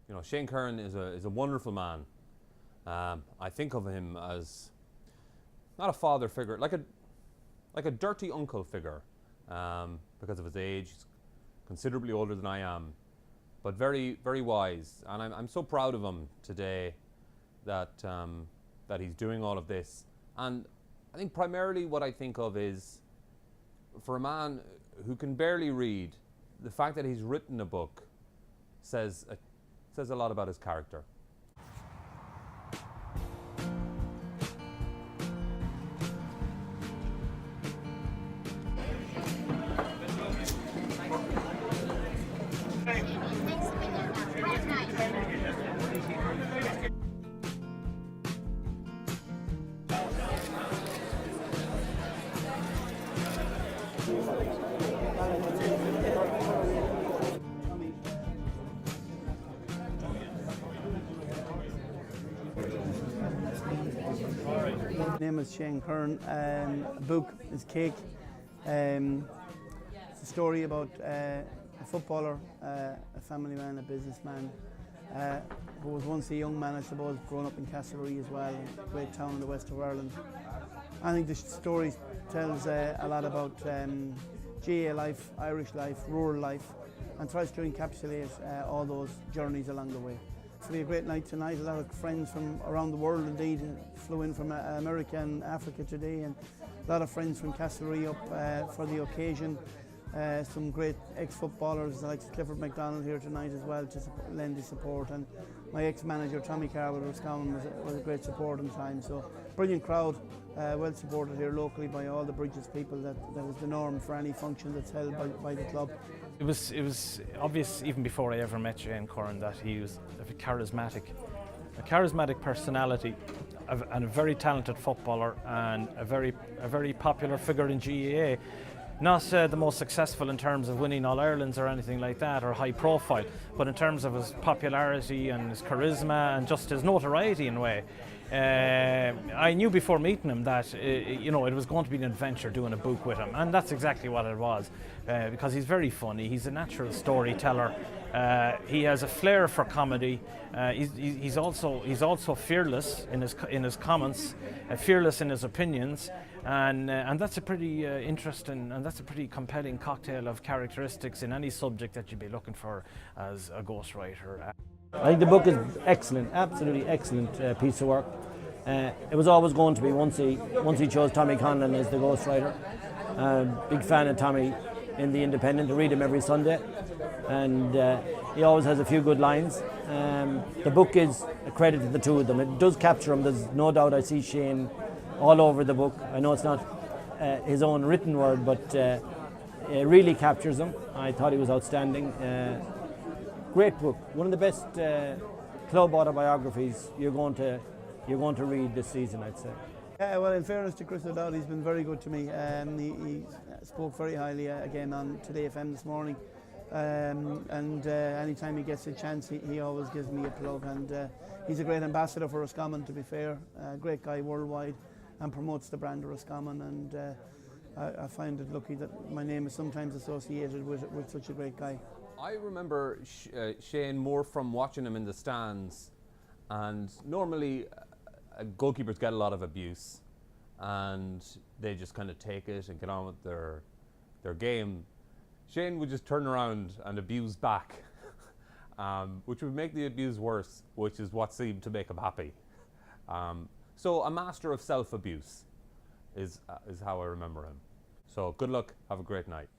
You know, Shane Curran is a wonderful man. I think of him as not a father figure, like a dirty uncle figure, because of his age. He's considerably older than I am, but very, very wise. And I'm so proud of him today that that he's doing all of this. And I think primarily what I think of is, for a man who can barely read, the fact that he's written a book says a lot about his character. My name is Shane Curran. The book is Cake. It's a story about a footballer, a family man, a businessman, who was once a young man, I suppose, growing up in Castlereagh as well, a great town in the west of Ireland. I think the story tells a lot about GA life, Irish life, rural life, and tries to encapsulate all those journeys along the way. It's going to be a great night tonight. A lot of friends from around the world indeed flew in from America and Africa today, and a lot of friends from Castlereagh up for the occasion. Some great ex-footballers like Clifford McDonald here tonight as well to lend his support, and my ex-manager Tommy Carroll at Roscommon was a great support in time. So brilliant crowd, well supported here locally by all the Bridges people. That is the norm for any function that's held by the club. It was obvious even before I ever met Shane Curran that he was a charismatic personality, and a very talented footballer, and a very popular figure in GAA. Not the most successful in terms of winning All-Irelands or anything like that, or high profile, but in terms of his popularity and his charisma and just his notoriety in a way. I knew before meeting him that it was going to be an adventure doing a book with him, and that's exactly what it was, because he's very funny, he's a natural storyteller, he has a flair for comedy, he's also fearless in his comments, fearless in his opinions, and that's a pretty interesting and that's a pretty compelling cocktail of characteristics in any subject that you'd be looking for as a ghostwriter. I think the book is excellent, absolutely excellent piece of work. It was always going to be once he chose Tommy Conlon as the ghostwriter. Big fan of Tommy in The Independent. I read him every Sunday, and he always has a few good lines. The book is a credit to the two of them. It does capture him. There's no doubt I see Shane all over the book. I know it's not his own written word, but it really captures him. I thought he was outstanding. Great book, one of the best club autobiographies you're going to read this season, I'd say. Yeah, well, in fairness to Chris O'Dowd, he's been very good to me. He spoke very highly again on Today FM this morning, and anytime he gets a chance, he always gives me a plug. And he's a great ambassador for Roscommon, to be fair. Great guy worldwide, and promotes the brand of Roscommon. And I find it lucky that my name is sometimes associated with such a great guy. I remember Shane more from watching him in the stands, and normally goalkeepers get a lot of abuse and they just kind of take it and get on with their game. Shane would just turn around and abuse back, which would make the abuse worse, which is what seemed to make him happy. So a master of self-abuse is how I remember him. So good luck, have a great night.